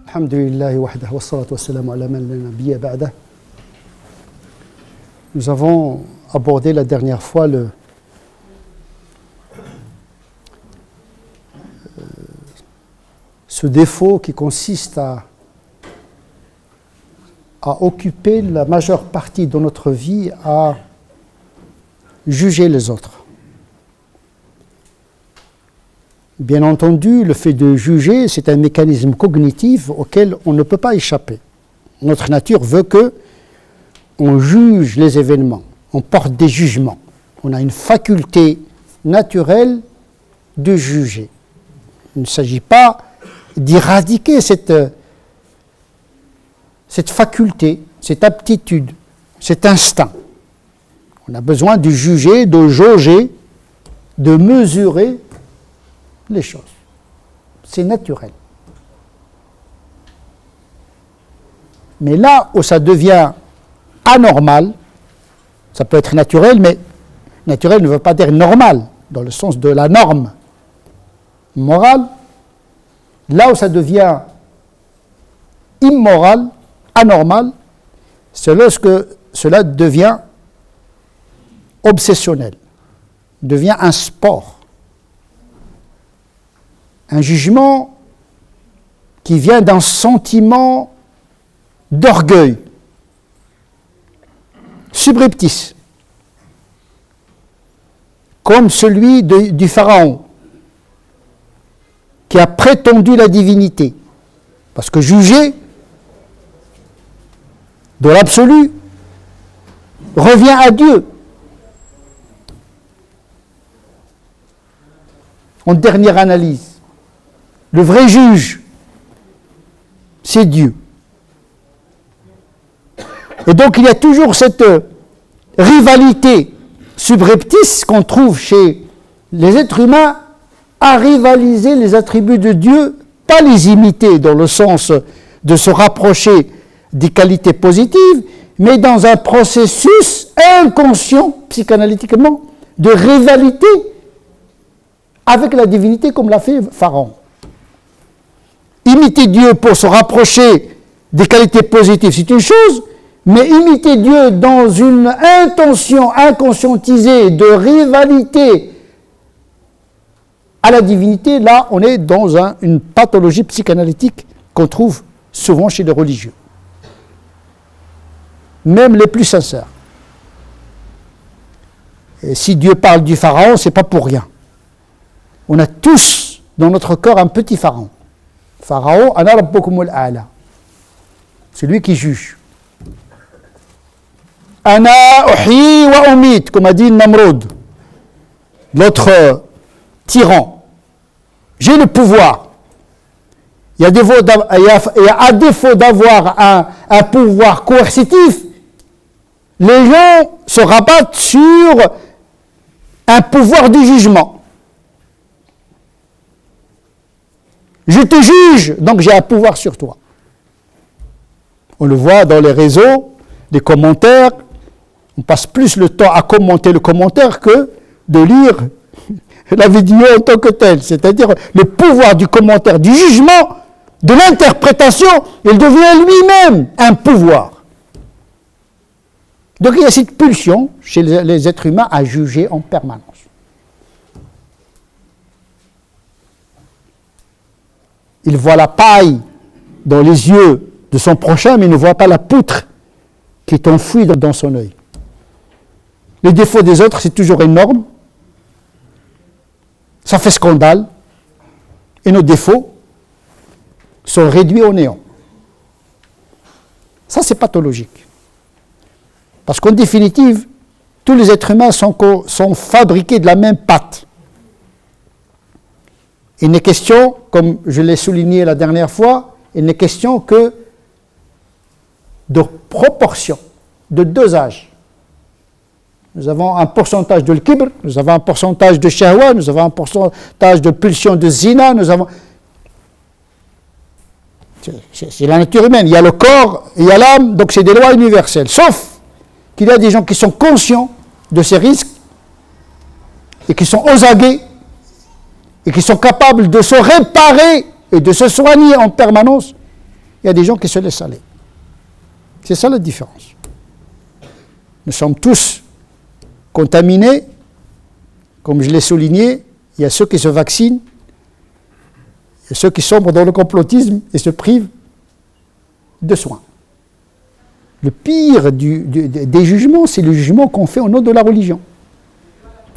Alhamdulillahi wahdah wa salatu wa salam ala man la nabiyya ba'dah. Nous avons abordé la dernière fois ce défaut qui consiste à occuper la majeure partie de notre vie à juger les autres. Bien entendu, le fait de juger, c'est un mécanisme cognitif auquel on ne peut pas échapper. Notre nature veut que on juge les événements, on porte des jugements. On a une faculté naturelle de juger. Il ne s'agit pas d'éradiquer cette faculté, cette aptitude, cet instinct. On a besoin de juger, de jauger, de mesurer les choses. C'est naturel. Mais là où ça devient anormal, ça peut être naturel, mais naturel ne veut pas dire normal, dans le sens de la norme morale. Là où ça devient immoral, anormal, c'est lorsque cela devient obsessionnel, devient un sport. Un jugement qui vient d'un sentiment d'orgueil, subreptice, comme celui du pharaon, qui a prétendu la divinité. Parce que juger de l'absolu revient à Dieu. En dernière analyse, le vrai juge, c'est Dieu. Et donc il y a toujours cette rivalité subreptice qu'on trouve chez les êtres humains à rivaliser les attributs de Dieu, pas les imiter dans le sens de se rapprocher des qualités positives, mais dans un processus inconscient, psychanalytiquement, de rivalité avec la divinité comme l'a fait Pharaon. Imiter Dieu pour se rapprocher des qualités positives, c'est une chose, mais imiter Dieu dans une intention inconscientisée de rivalité à la divinité, là, on est dans une pathologie psychanalytique qu'on trouve souvent chez les religieux. Même les plus sincères. Et si Dieu parle du pharaon, c'est pas pour rien. On a tous dans notre corps un petit pharaon. Pharaon, ana rabbukumul a'la. C'est lui qui juge. Ana uhyi wa umit, comme a dit Namrud, l'autre tyran. J'ai le pouvoir. Il y a à défaut d'avoir un pouvoir coercitif, les gens se rabattent sur un pouvoir du jugement. Je te juge, donc j'ai un pouvoir sur toi. On le voit dans les réseaux, les commentaires. On passe plus le temps à commenter le commentaire que de lire la vidéo en tant que telle. C'est-à-dire le pouvoir du commentaire, du jugement, de l'interprétation, il devient lui-même un pouvoir. Donc il y a cette pulsion chez les êtres humains à juger en permanence. Il voit la paille dans les yeux de son prochain, mais il ne voit pas la poutre qui est enfouie dans son œil. Les défauts des autres, c'est toujours énorme. Ça fait scandale. Et nos défauts sont réduits au néant. Ça, c'est pathologique. Parce qu'en définitive, tous les êtres humains sont fabriqués de la même pâte. Il n'est question, comme je l'ai souligné la dernière fois, il n'est question que de proportion, de dosage. Nous avons un pourcentage de l'kibr, nous avons un pourcentage de shahwa, nous avons un pourcentage de pulsion de zina, nous avons... C'est la nature humaine. Il y a le corps, il y a l'âme, donc c'est des lois universelles. Sauf qu'il y a des gens qui sont conscients de ces risques et qui sont aux aguets et qui sont capables de se réparer et de se soigner en permanence, il y a des gens qui se laissent aller. C'est ça la différence. Nous sommes tous contaminés, comme je l'ai souligné, il y a ceux qui se vaccinent, il y a ceux qui sombrent dans le complotisme et se privent de soins. Le pire des jugements, c'est le jugement qu'on fait au nom de la religion,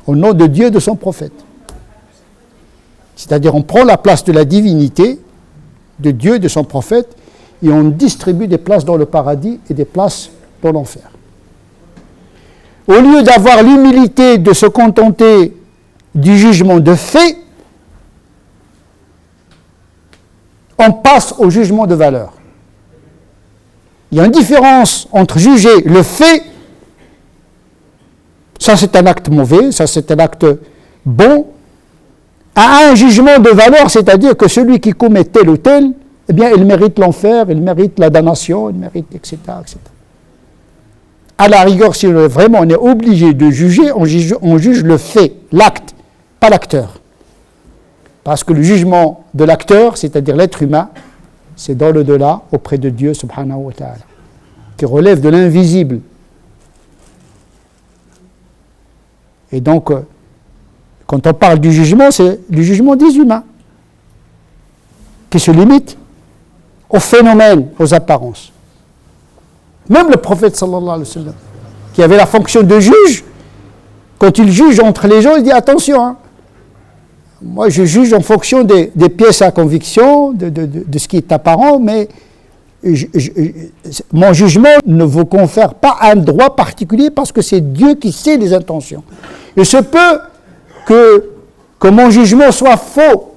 au nom de Dieu et de son prophète. C'est-à-dire on prend la place de la divinité, de Dieu et de son prophète, et on distribue des places dans le paradis et des places dans l'enfer. Au lieu d'avoir l'humilité de se contenter du jugement de fait, on passe au jugement de valeur. Il y a une différence entre juger le fait, ça c'est un acte mauvais, ça c'est un acte bon, à un jugement de valeur, c'est-à-dire que celui qui commet tel ou tel, eh bien il mérite l'enfer, il mérite la damnation, il mérite, etc., etc. À la rigueur, si vraiment on est obligé de juger, on juge le fait, l'acte, pas l'acteur. Parce que le jugement de l'acteur, c'est-à-dire l'être humain, c'est dans le delà, auprès de Dieu, subhanahu wa ta'ala, qui relève de l'invisible. Et donc, quand on parle du jugement, c'est le jugement des humains, qui se limite aux phénomènes, aux apparences. Même le prophète, sallallahu alayhi wa sallam, qui avait la fonction de juge, quand il juge entre les gens, il dit attention, hein, moi je juge en fonction des pièces à conviction, de ce qui est apparent, mais mon jugement ne vous confère pas un droit particulier parce que c'est Dieu qui sait les intentions. Il se peut que mon jugement soit faux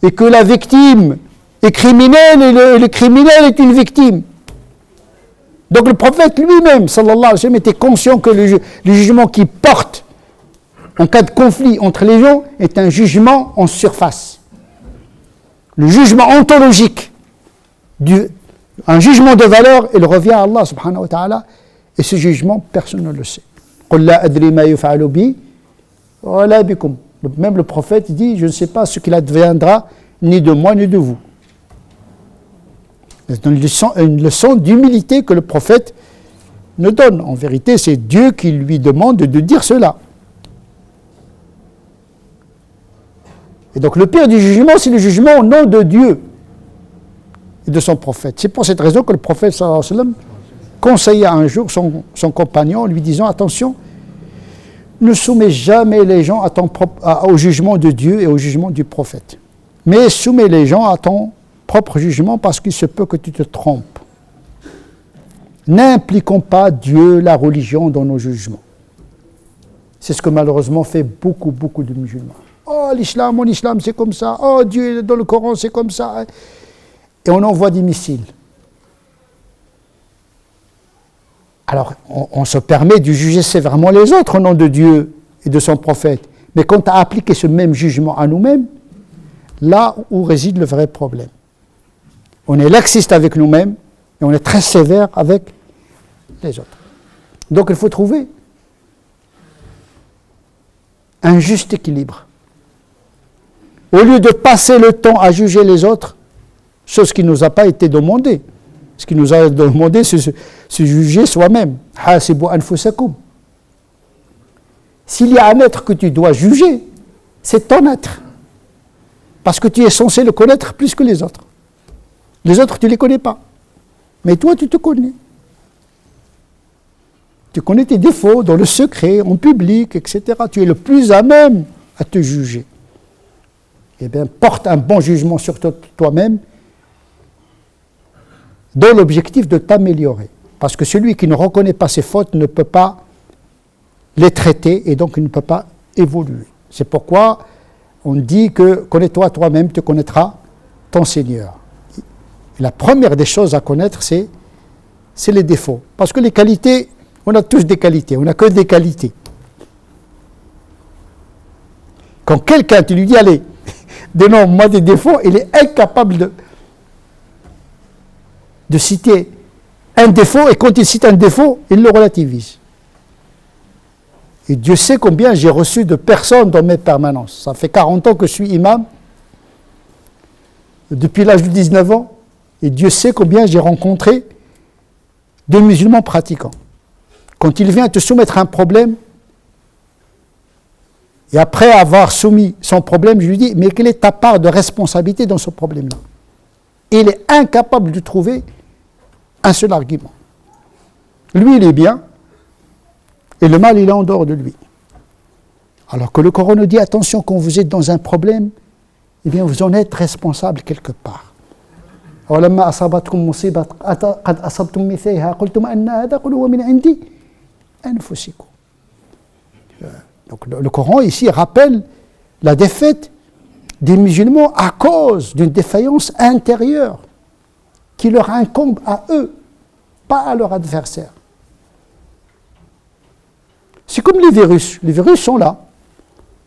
et que la victime est criminelle et le criminel est une victime. Donc le prophète lui-même, sallallahu alayhi wa sallam, était conscient que le jugement qu'il porte en cas de conflit entre les gens est un jugement en surface. Le jugement ontologique, un jugement de valeur, il revient à Allah subhanahu wa ta'ala, et ce jugement, personne ne le sait. قُلْ لَا أَدْرِي مَا يُفْعَلُ بِي وَلَا بِكُمْ. Même le prophète dit, je ne sais pas ce qu'il adviendra, ni de moi, ni de vous. C'est une leçon d'humilité que le prophète nous donne. En vérité, c'est Dieu qui lui demande de dire cela. Et donc le pire du jugement, c'est le jugement au nom de Dieu et de son prophète. C'est pour cette raison que le prophète sallallahu alayhi wa sallam conseilla un jour son compagnon en lui disant, attention, ne soumets jamais les gens au jugement de Dieu et au jugement du prophète. Mais soumets les gens à ton propre jugement parce qu'il se peut que tu te trompes. N'impliquons pas Dieu, la religion dans nos jugements. C'est ce que malheureusement fait beaucoup de musulmans. Oh, l'islam, mon islam, c'est comme ça. Oh, Dieu, dans le Coran, c'est comme ça. Et on envoie des missiles. Alors, on se permet de juger sévèrement les autres au nom de Dieu et de son prophète. Mais quand à appliquer ce même jugement à nous-mêmes, là où réside le vrai problème. On est laxiste avec nous-mêmes et on est très sévère avec les autres. Donc il faut trouver un juste équilibre. Au lieu de passer le temps à juger les autres, chose qui ne nous a pas été demandée, ce qui nous a demandé, c'est se juger soi-même. Hasibu anfusakum. S'il y a un être que tu dois juger, c'est ton être. Parce que tu es censé le connaître plus que les autres. Les autres, tu ne les connais pas. Mais toi, tu te connais. Tu connais tes défauts dans le secret, en public, etc. Tu es le plus à même à te juger. Eh bien, porte un bon jugement sur toi-même dans l'objectif de t'améliorer. Parce que celui qui ne reconnaît pas ses fautes ne peut pas les traiter et donc il ne peut pas évoluer. C'est pourquoi on dit que connais-toi toi-même, tu connaîtras ton Seigneur. Et la première des choses à connaître, c'est les défauts. Parce que les qualités, on a tous des qualités, on n'a que des qualités. Quand quelqu'un, tu lui dis, allez, dénomme-moi des défauts, il est incapable de citer un défaut, et quand il cite un défaut, il le relativise. Et Dieu sait combien j'ai reçu de personnes dans mes permanences. Ça fait 40 ans que je suis imam, depuis l'âge de 19 ans, et Dieu sait combien j'ai rencontré de musulmans pratiquants. Quand il vient te soumettre un problème, et après avoir soumis son problème, je lui dis, mais quelle est ta part de responsabilité dans ce problème-là? Et il est incapable de trouver un seul argument. Lui, il est bien, et le mal, il est en dehors de lui. Alors que le Coran nous dit, attention, quand vous êtes dans un problème, eh bien, vous en êtes responsable quelque part. Donc le Coran ici rappelle la défaite des musulmans à cause d'une défaillance intérieure qui leur incombe à eux, pas à leur adversaire. C'est comme les virus sont là.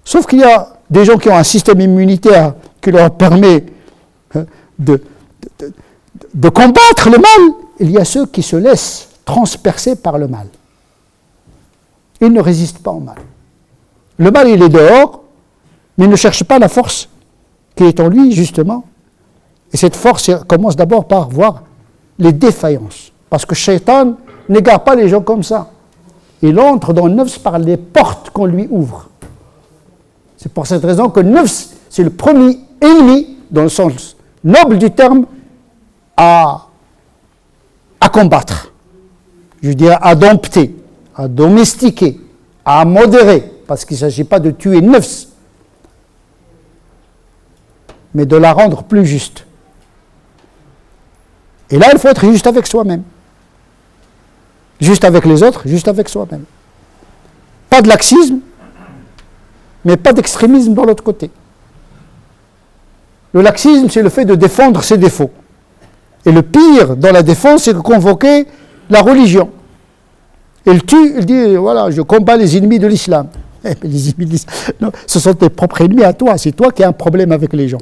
Sauf qu'il y a des gens qui ont un système immunitaire qui leur permet de combattre le mal. Il y a ceux qui se laissent transpercer par le mal. Ils ne résistent pas au mal. Le mal, il est dehors, mais il ne cherche pas la force qui est en lui, justement. Et cette force commence d'abord par voir les défaillances. Parce que Shaitan n'égare pas les gens comme ça. Il entre dans le nefs par les portes qu'on lui ouvre. C'est pour cette raison que le nefs, c'est le premier ennemi, dans le sens noble du terme, à combattre. Je dirais à dompter, à domestiquer, à modérer. Parce qu'il ne s'agit pas de tuer le nefs, mais de la rendre plus juste. Et là, il faut être juste avec soi-même. Juste avec les autres, juste avec soi-même. Pas de laxisme, mais pas d'extrémisme dans l'autre côté. Le laxisme, c'est le fait de défendre ses défauts. Et le pire dans la défense, c'est de convoquer la religion. Il tue, il dit, voilà, je combats les ennemis de l'islam. Mais les ennemis de l'islam, non, ce sont tes propres ennemis à toi, c'est toi qui as un problème avec les gens.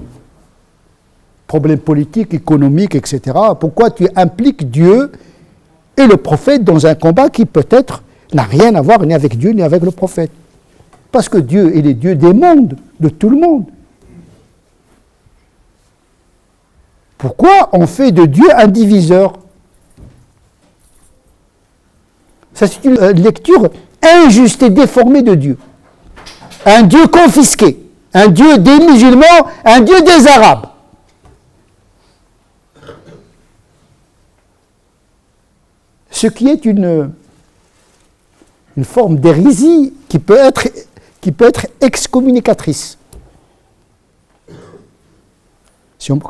Problème politique, économique, etc. Pourquoi tu impliques Dieu et le prophète dans un combat qui peut-être n'a rien à voir ni avec Dieu ni avec le prophète? Parce que Dieu est le Dieu des mondes, de tout le monde. Pourquoi on fait de Dieu un diviseur? Ça, c'est une lecture injuste et déformée de Dieu. Un Dieu confisqué, un Dieu des musulmans, un Dieu des Arabes. Ce qui est une forme d'hérésie qui peut être excommunicatrice.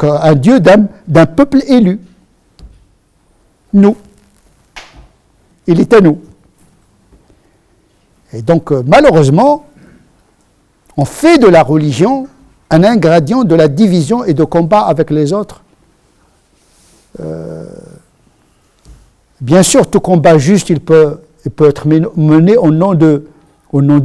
Un Dieu d'un peuple élu. Nous. Il est à nous. Et donc, malheureusement, on fait de la religion un ingrédient de la division et de combat avec les autres. Bien sûr, tout combat juste, il peut être mené au nom de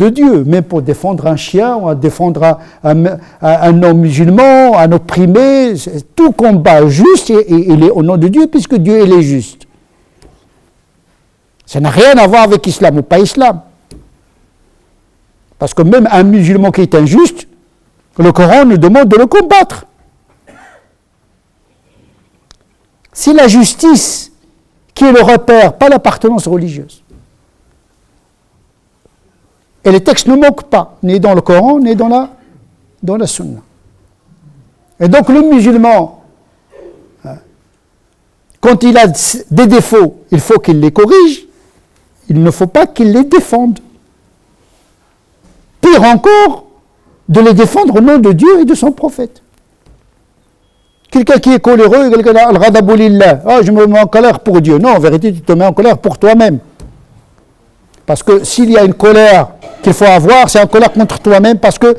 Dieu, même pour défendre un chien, ou défendre un non-musulman, un opprimé. Tout combat juste, il est au nom de Dieu, puisque Dieu, il est juste. Ça n'a rien à voir avec islam ou pas islam. Parce que même un musulman qui est injuste, le Coran nous demande de le combattre. Si la justice, qui est le repère, pas l'appartenance religieuse, et les textes ne manquent pas, ni dans le Coran, ni dans la Sunna. Et donc le musulman, quand il a des défauts, il faut qu'il les corrige, il ne faut pas qu'il les défende. Pire encore, de les défendre au nom de Dieu et de son prophète. Quelqu'un qui est coléreux, quelqu'un qui a al-ghadabu lillah, je me mets en colère pour Dieu. Non, en vérité, tu te mets en colère pour toi-même. Parce que s'il y a une colère qu'il faut avoir, c'est une colère contre toi-même, parce que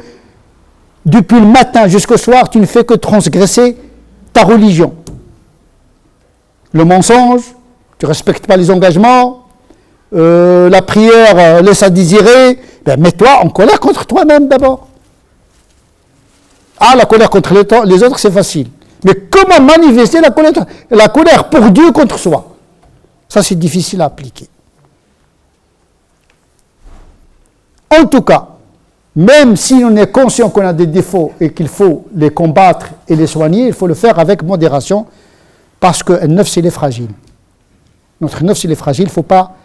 depuis le matin jusqu'au soir, tu ne fais que transgresser ta religion. Le mensonge, tu ne respectes pas les engagements, la prière laisse à désirer, mets-toi en colère contre toi-même d'abord. La colère contre les autres, c'est facile. Mais comment manifester la colère pour Dieu contre soi? Ça, c'est difficile à appliquer. En tout cas, même si on est conscient qu'on a des défauts et qu'il faut les combattre et les soigner, il faut le faire avec modération parce que le nafs, il est fragile. Notre nafs, il est fragile, il ne faut pas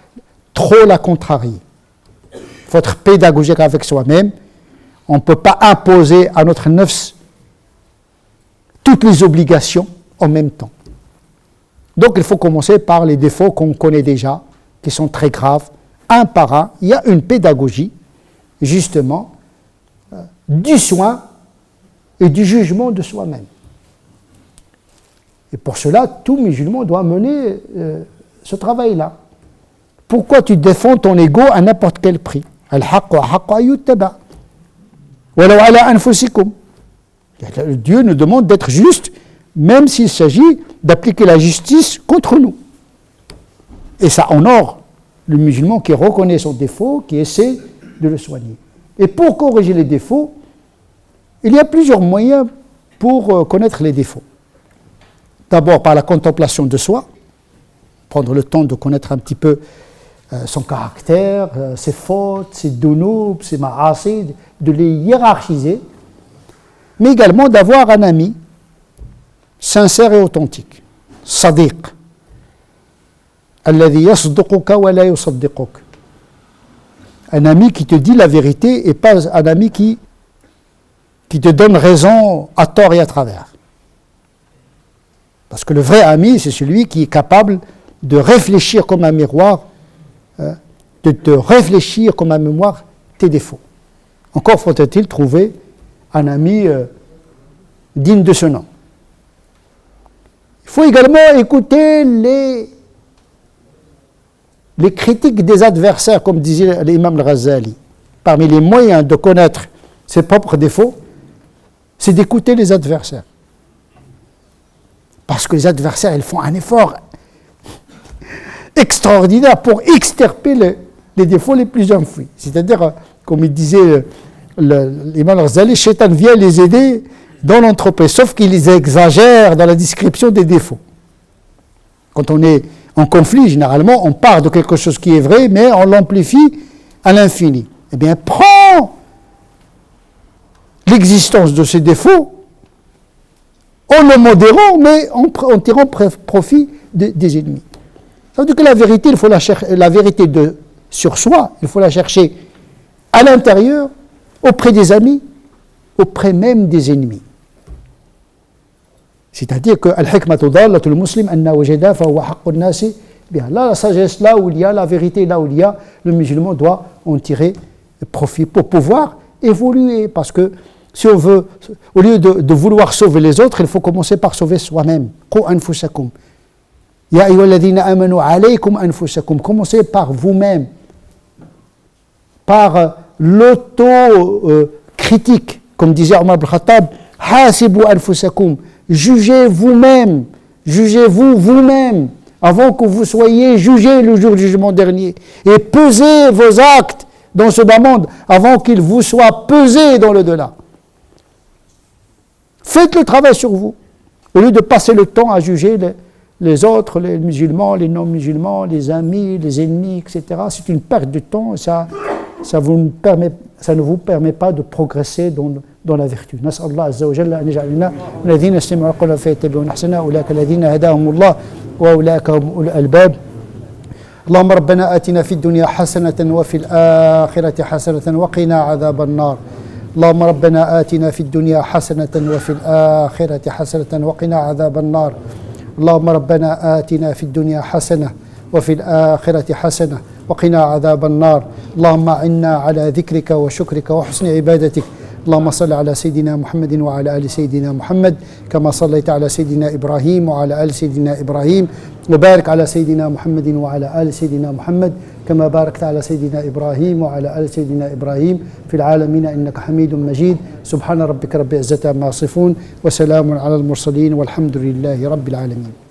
trop la contrarier. Il faut être pédagogique avec soi-même. On ne peut pas imposer à notre nafs toutes les obligations en même temps. Donc il faut commencer par les défauts qu'on connaît déjà, qui sont très graves, un par un. Il y a une pédagogie, justement, du soin et du jugement de soi-même. Et pour cela, tout musulman doit mener ce travail-là. Pourquoi tu défends ton ego à n'importe quel prix? Dieu nous demande d'être juste, même s'il s'agit d'appliquer la justice contre nous. Et ça honore le musulman qui reconnaît son défaut, qui essaie de le soigner. Et pour corriger les défauts, il y a plusieurs moyens pour connaître les défauts. D'abord par la contemplation de soi, prendre le temps de connaître un petit peu son caractère, ses fautes, ses dunub, ses ma'asi, de les hiérarchiser, mais également d'avoir un ami sincère et authentique, sadiq, alladhi yasduquka wa la yusaddiquk. Un ami qui te dit la vérité et pas un ami qui te donne raison à tort et à travers. Parce que le vrai ami, c'est celui qui est capable de réfléchir comme un miroir, de te réfléchir comme un miroir tes défauts. Encore faut-il trouver un ami digne de ce nom. Il faut également écouter les critiques des adversaires, comme disait l'imam al-Ghazali. Parmi les moyens de connaître ses propres défauts, c'est d'écouter les adversaires. Parce que les adversaires, ils font un effort extraordinaire pour extirper les défauts les plus enfouis. C'est-à-dire, comme il disait l'imam al-Ghazali, Shaitan vient les aider dans l'entreprise, sauf qu'ils exagèrent dans la description des défauts. Quand on est en conflit, généralement, on part de quelque chose qui est vrai, mais on l'amplifie à l'infini. Eh bien, prends l'existence de ces défauts en le modérant, mais en tirant profit des ennemis. Ça veut dire que la vérité, il faut la vérité sur soi, il faut la chercher à l'intérieur, auprès des amis, auprès même des ennemis. C'est-à-dire que al-hikmatu dallatul muslim anna wajada fa huwa haqqun nasi biha. Là, la sagesse, là où il y a la vérité, là où il y a, le musulman doit en tirer profit pour pouvoir évoluer. Parce que si on veut, au lieu de vouloir sauver les autres, il faut commencer par sauver soi-même. Qu anfusakum. Ya ayyuhalladhina amanu alaykum anfusakum. Commencez par vous-même, par l'auto-critique, comme disait Omar ibn Khattab, hasibu anfusakum. Jugez vous-même, jugez-vous vous-même, avant que vous soyez jugés le jour du jugement dernier. Et pesez vos actes dans ce bas monde, avant qu'ils vous soient pesés dans le delà. Faites le travail sur vous, au lieu de passer le temps à juger les autres, les musulmans, les non-musulmans, les amis, les ennemis, etc. C'est une perte de temps et ça ne vous permet pas de progresser dans la vertu. نسأل الله عز وجل أن يجعلنا من الذين يستمعون القول فيتبعون أحسنه أولئك الذين هداهم الله وأولئك هم أولو الألباب. اللهم ربنا آتنا في الدنيا حسنة وفي الآخرة حسنة وقنا عذاب النار. اللهم ربنا آتنا في الدنيا حسنة وفي الآخرة حسنة وقنا عذاب النار. اللهم ربنا آتنا في الدنيا حسنة وفي الآخرة حسنة وقنا عذاب النار. اللهم أعنا على ذكرك وشكرك وحسن عبادتك. اللهم صل على سيدنا محمد وعلى آل سيدنا محمد كما صليت على سيدنا إبراهيم وعلى آل سيدنا إبراهيم وبارك على سيدنا محمد وعلى آل سيدنا محمد كما باركت على سيدنا إبراهيم وعلى آل سيدنا إبراهيم في العالمين إنك حميد مجيد. سبحان ربك رب العزة عما يصفون وسلام على المرسلين والحمد لله رب العالمين.